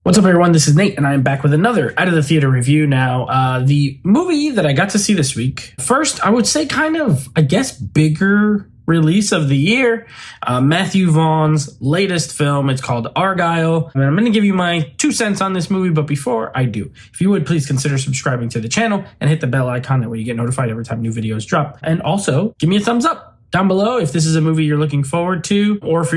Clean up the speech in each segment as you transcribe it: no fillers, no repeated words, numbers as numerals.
What's up, everyone? This is Nate, and I am back with another Out of the Theater review. Now, the movie that I got to see this week, first, I would say kind of, bigger release of the year, Matthew Vaughn's latest film. It's called Argylle, and I'm going to give you my 2 cents on this movie, but before I do, if you would please consider subscribing to the channel and hit the bell icon, that way you get notified every time new videos drop. And also, give me a thumbs up down below if this is a movie you're looking forward to, or if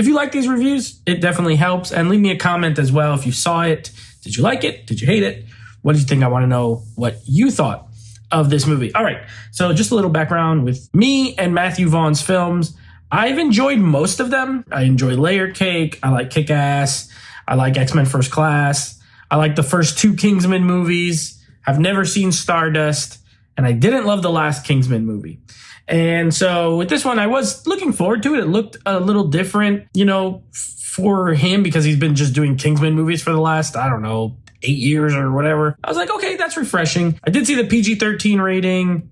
you like these reviews, it definitely helps. And leave me a comment as well if you saw it. Did you like it? Did you hate it? What did you think? I want to know what you thought of this movie. All right, so just a little background with me and Matthew Vaughn's films. I've enjoyed most of them. I enjoy Layer Cake. I like Kick-Ass. I like X-Men First Class. I like the first 2 Kingsman movies. I've never seen Stardust, and I didn't love the last Kingsman movie. And so with this one, I was looking forward to it. It looked a little different, for him, because he's been just doing Kingsman movies for the last, 8 years or whatever. I was like, okay, that's refreshing. I did see the PG-13 rating.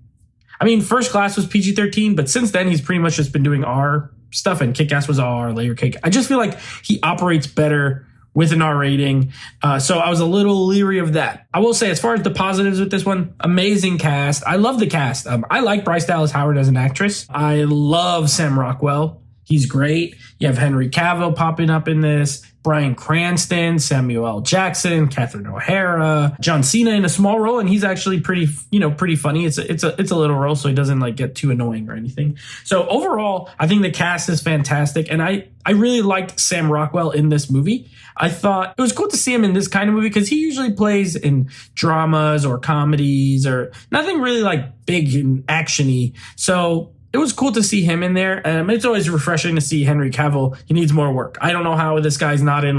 I mean, First Class was PG-13, but since then he's pretty much just been doing R stuff, and Kick-Ass was R, Layer Cake. I just feel like he operates better with an R rating. So I was a little leery of that. I will say, as far as the positives with this one, amazing cast. I love the cast. I like Bryce Dallas Howard as an actress. I love Sam Rockwell. He's great. You have Henry Cavill popping up in this, Bryan Cranston, Samuel L. Jackson, Catherine O'Hara, John Cena in a small role, and he's actually pretty funny. It's a little role, so he doesn't get too annoying or anything. So overall, I think the cast is fantastic, and I really liked Sam Rockwell in this movie. I thought it was cool to see him in this kind of movie because he usually plays in dramas or comedies or nothing really big and actiony. So it was cool to see him in there. It's always refreshing to see Henry Cavill. He needs more work. I don't know how this guy's not in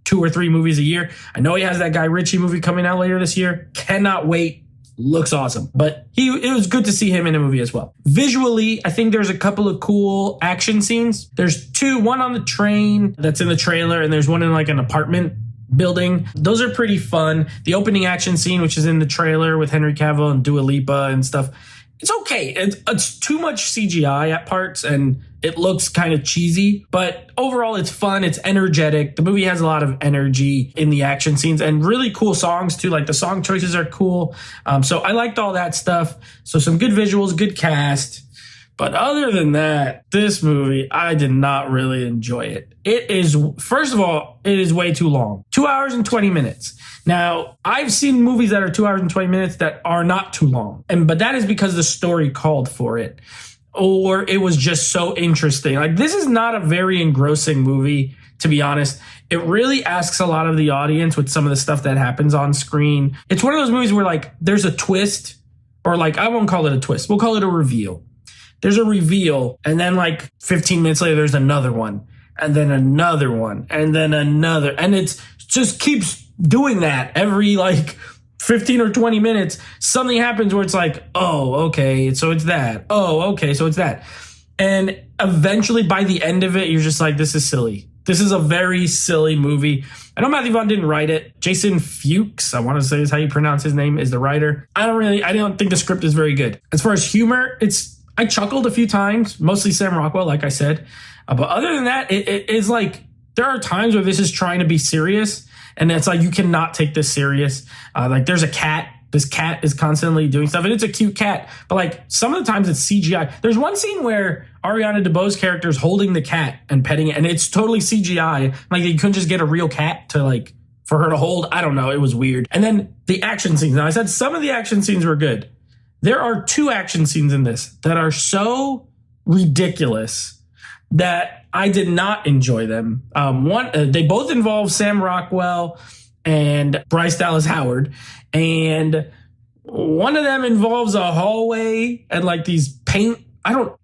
2 or 3 movies a year. I know he has that Guy Ritchie movie coming out later this year. Cannot wait. Looks awesome. But it was good to see him in a movie as well. Visually, I think there's a couple of cool action scenes. There's 2, one on the train that's in the trailer, and there's one in an apartment building. Those are pretty fun. The opening action scene, which is in the trailer with Henry Cavill and Dua Lipa and stuff, it's okay. It's too much CGI at parts, and it looks kind of cheesy, but overall it's fun. It's energetic. The movie has a lot of energy in the action scenes and really cool songs too. The song choices are cool. So I liked all that stuff. So some good visuals, good cast. But other than that, this movie, I did not really enjoy it. First of all, it is way too long. 2 hours and 20 minutes. Now, I've seen movies that are 2 hours and 20 minutes that are not too long. But that is because the story called for it. Or it was just so interesting. This is not a very engrossing movie, to be honest. It really asks a lot of the audience with some of the stuff that happens on screen. It's one of those movies where there's a twist, or I won't call it a twist. We'll call it a reveal. There's a reveal, and then 15 minutes later, there's another one, and then another one, and then another. And it just keeps doing that every 15 or 20 minutes. Something happens where it's oh, okay, so it's that. Oh, okay, so it's that. And eventually, by the end of it, you're just this is silly. This is a very silly movie. I know Matthew Vaughn didn't write it. Jason Fuchs, I want to say is how you pronounce his name, is the writer. I don't think the script is very good. As far as humor, I chuckled a few times, mostly Sam Rockwell, like I said. But other than that, it is there are times where this is trying to be serious, and it's you cannot take this serious. There's a cat. This cat is constantly doing stuff, and it's a cute cat. But some of the times it's CGI. There's one scene where Ariana DeBose's character is holding the cat and petting it, and it's totally CGI. You couldn't just get a real cat to for her to hold. I don't know. It was weird. And then the action scenes. Now, I said some of the action scenes were good. There are 2 action scenes in this that are so ridiculous that I did not enjoy them. They both involve Sam Rockwell and Bryce Dallas Howard, and one of them involves a hallway and these paint.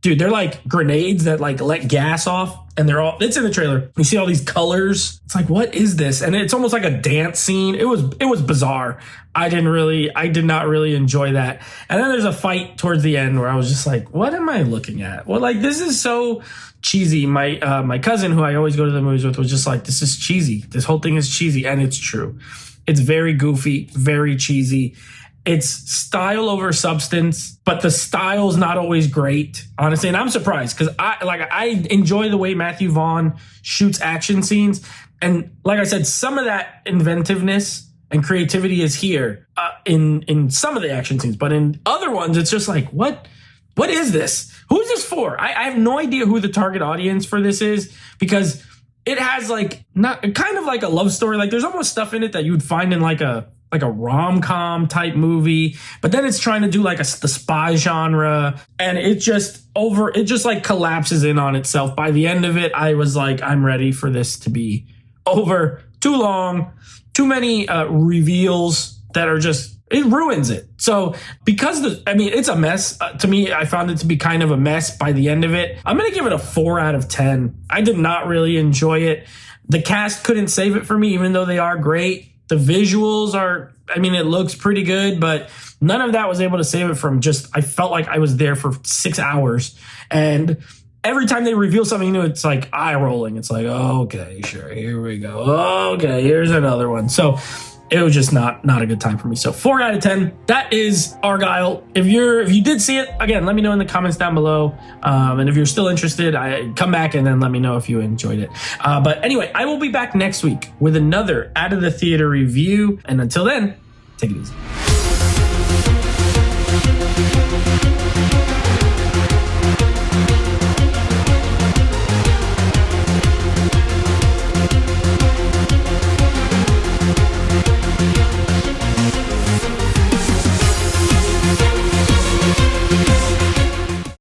They're grenades that let gas off, and it's in the trailer. You see all these colors. It's what is this? And it's almost like a dance scene. It was bizarre. I did not really enjoy that. And then there's a fight towards the end where I was just what am I looking at? Well, this is so cheesy. My cousin, who I always go to the movies with, was just this is cheesy. This whole thing is cheesy, and it's true. It's very goofy, very cheesy. It's style over substance, but the style's not always great, honestly. And I'm surprised because I enjoy the way Matthew Vaughn shoots action scenes. And like I said, some of that inventiveness and creativity is here in some of the action scenes, but in other ones, it's just like, what is this? Who's this for? I have no idea who the target audience for this is, because it has like not kind of like a love story. Like there's almost stuff in it that you would find in like a rom-com type movie, but then it's trying to do like the spy genre, and it just like collapses in on itself. By the end of it, I was like, I'm ready for this to be over. Too long, too many reveals that are just, it ruins it. So because it's a mess. To me, I found it to be kind of a mess by the end of it. I'm going to give it a 4 out of 10. I did not really enjoy it. The cast couldn't save it for me, even though they are great. The visuals are, it looks pretty good, but none of that was able to save it from I felt like I was there for 6 hours. And every time they reveal something new, it's like eye rolling. It's like, okay, sure, here we go. Okay, here's another one. So it was just not a good time for me. So 4 out of 10. That is Argylle. If you did see it, again, let me know in the comments down below. And if you're still interested, come back and then let me know if you enjoyed it. But anyway, I will be back next week with another Out of the Theater review. And until then, take it easy.